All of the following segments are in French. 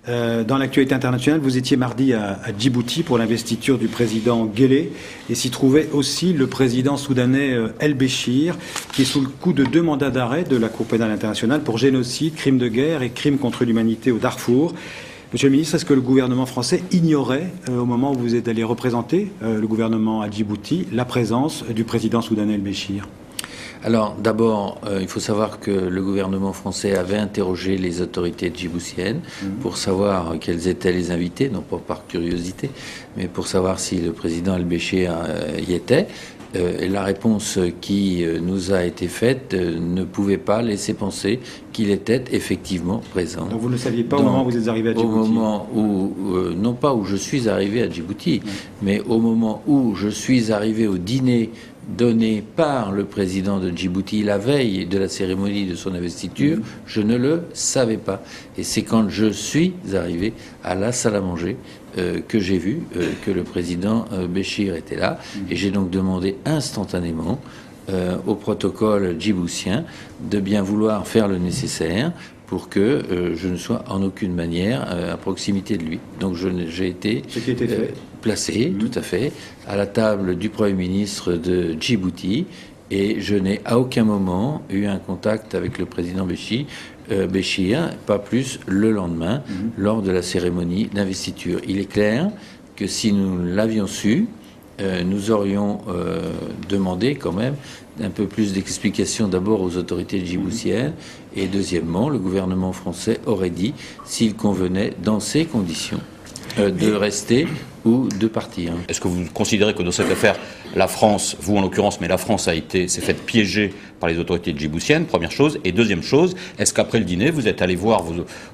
Dans l'actualité internationale, vous étiez mardi à Djibouti pour l'investiture du président Guelleh et s'y trouvait aussi le président soudanais El-Béchir qui est sous le coup de 2 mandats d'arrêt de la Cour pénale internationale pour génocide, crimes de guerre et crimes contre l'humanité au Darfour. Monsieur le ministre, est-ce que le gouvernement français ignorait, au moment où vous êtes allé représenter le gouvernement à Djibouti, la présence du président soudanais El-Béchir ? Alors d'abord, il faut savoir que le gouvernement français avait interrogé les autorités djiboutiennes pour savoir quels étaient les invités, non pas par curiosité, mais pour savoir si le président El-Béchir y était. Et la réponse qui nous a été faite ne pouvait pas laisser penser qu'il était effectivement présent. Donc vous ne le saviez pas au moment où vous êtes arrivé à Djibouti ? Au moment où, non pas où je suis arrivé à Djibouti, mais au moment où je suis arrivé au dîner donné par le président de Djibouti la veille de la cérémonie de son investiture, je ne le savais pas. Et c'est quand je suis arrivé à la salle à manger que j'ai vu que le président Béchir était là. Et j'ai donc demandé instantanément au protocole djiboutien de bien vouloir faire le nécessaire pour que je ne sois en aucune manière à proximité de lui. Donc j'ai été placé, tout à fait, à la table du Premier ministre de Djibouti, et je n'ai à aucun moment eu un contact avec le président Béchir, pas plus le lendemain, lors de la cérémonie d'investiture. Il est clair que si nous l'avions su, nous aurions demandé quand même un peu plus d'explications d'abord aux autorités djiboutiennes et deuxièmement, le gouvernement français aurait dit s'il convenait dans ces conditions de rester ou de partir. Est-ce que vous considérez que dans cette affaire, la France, vous en l'occurrence, mais la France s'est faite piéger par les autorités djiboutiennes, première chose. Et deuxième chose, est-ce qu'après le dîner, vous êtes allé voir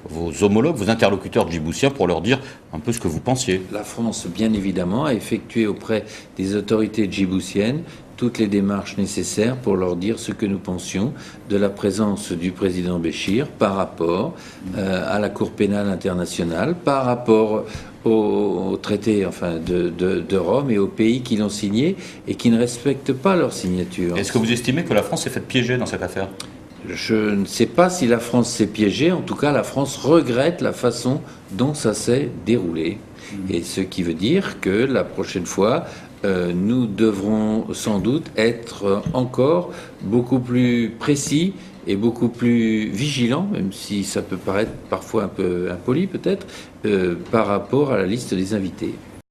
vos homologues, vos interlocuteurs djiboutiens pour leur dire un peu ce que vous pensiez ? La France, bien évidemment, a effectué auprès des autorités djiboutiennes toutes les démarches nécessaires pour leur dire ce que nous pensions de la présence du président Béchir par rapport à la Cour pénale internationale, par rapport au traité de Rome et aux pays qui l'ont signé et qui ne respectent pas leur signature. Est-ce que vous estimez que la France s'est faite piéger dans cette affaire ? Je ne sais pas si la France s'est piégée. En tout cas, la France regrette la façon dont ça s'est déroulé. Et ce qui veut dire que la prochaine fois, nous devrons sans doute être encore beaucoup plus précis et beaucoup plus vigilants, même si ça peut paraître parfois un peu impoli peut-être, par rapport à la liste des invités.